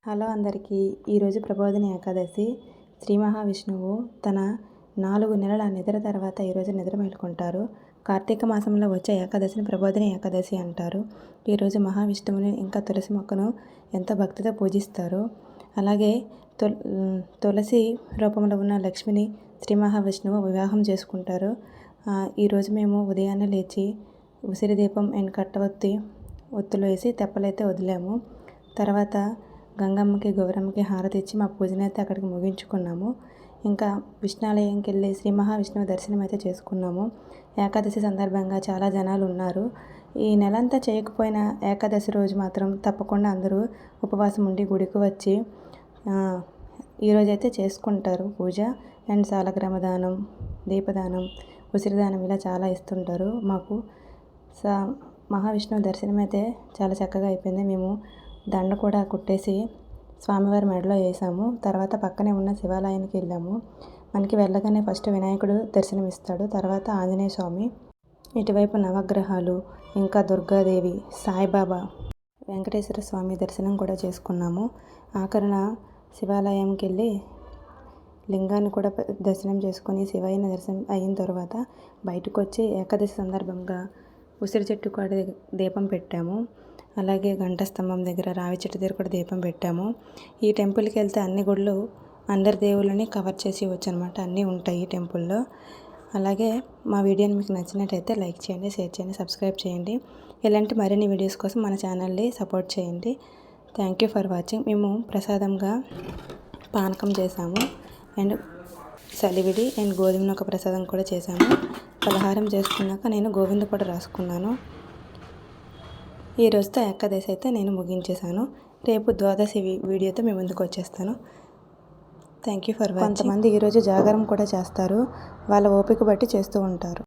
Hello అందరికీ. ఈరోజు ప్రబోధిని ఏకాదశి. శ్రీ మహావిష్ణువు తన 4 నెలల నిద్ర తర్వాత ఈరోజు నిద్ర మేలుకుంటారు. కార్తీక మాసంలో వచ్చే ఏకాదశిని ప్రబోధిని ఏకాదశి అంటారు. ఈరోజు మహావిష్ణువుని ఇంకా తులసి మొక్కను ఎంతో భక్తితో పూజిస్తారు. అలాగే తులసి రూపంలో ఉన్న లక్ష్మిని శ్రీ మహావిష్ణువు వివాహం చేసుకుంటారు. ఈరోజు మేము ఉదయాన్నే లేచి ఉసిరి దీపం అండ్ కట్టవత్తి ఒత్తులు వేసి తెప్పలైతే వదిలాము. తర్వాత గంగమ్మకి గౌరమ్మకి హారతి ఇచ్చి మా పూజనైతే అక్కడికి ముగించుకున్నాము. ఇంకా విష్ణాలయంకి వెళ్ళి శ్రీ మహావిష్ణువు దర్శనం అయితే చేసుకున్నాము. ఏకాదశి సందర్భంగా చాలా జనాలు ఉన్నారు. ఈ నెలంతా చేయకపోయినా ఏకాదశి రోజు మాత్రం తప్పకుండా అందరూ ఉపవాసం ఉండి గుడికి వచ్చి ఈరోజైతే చేసుకుంటారు పూజ. అండ్ సాలగ్రామ దానం, దీపదానం, ఉసిరిదానం ఇలా చాలా ఇస్తుంటారు మాకు. మహావిష్ణువు దర్శనం అయితే చాలా చక్కగా అయిపోయింది. మేము దండ కూడా కుట్టేసి స్వామివారి మెడలో వేసాము. తర్వాత పక్కనే ఉన్న శివాలయానికి వెళ్ళాము. మనకి వెళ్ళగానే ఫస్ట్ వినాయకుడు దర్శనం ఇస్తాడు, తర్వాత ఆంజనేయ స్వామి, ఇటువైపు నవగ్రహాలు, ఇంకా దుర్గాదేవి, సాయిబాబా, వెంకటేశ్వర స్వామి దర్శనం కూడా చేసుకున్నాము. ఆఖరణ శివాలయంకి వెళ్ళి లింగాన్ని కూడా దర్శనం చేసుకొని శివయ్యని దర్శనం అయిన తర్వాత బయటకు వచ్చి ఏకాదశి సందర్భంగా ఉసిరి చెట్టు కూడా దీపం పెట్టాము. అలాగే గంట స్తంభం దగ్గర, రావి చెట్టు దగ్గర కూడా దీపం పెట్టాము. ఈ టెంపుల్కి వెళ్తే అన్ని గుళ్ళు అందరి దేవుళ్ళని కవర్ చేసి వచ్చనమాట, అన్నీ ఉంటాయి ఈ టెంపుల్లో. అలాగే మా వీడియోని మీకు నచ్చినట్టయితే లైక్ చేయండి, షేర్ చేయండి, సబ్స్క్రైబ్ చేయండి. ఇలాంటి మరిన్ని వీడియోస్ కోసం మన ఛానల్ని సపోర్ట్ చేయండి. Thank you for watching. మేము ప్రసాదంగా పానకం చేసాము అండ్ సలివిడి అండ్ గోధుమ నూక ప్రసాదం కూడా చేశాము. పలహారం చేసుకున్నాక నేను గోవింద కూడా రాసుకున్నాను. ఈ రోజుతో ఏకాదశి అయితే నేను ముగించేశాను. రేపు ద్వాదశి వీడియోతో మీ ముందుకు వచ్చేస్తాను. Thank you for watching. కొంతమంది ఈరోజు జాగారం కూడా చేస్తారు. వాళ్ళ ఓపిక బట్టి చేస్తూ ఉంటారు.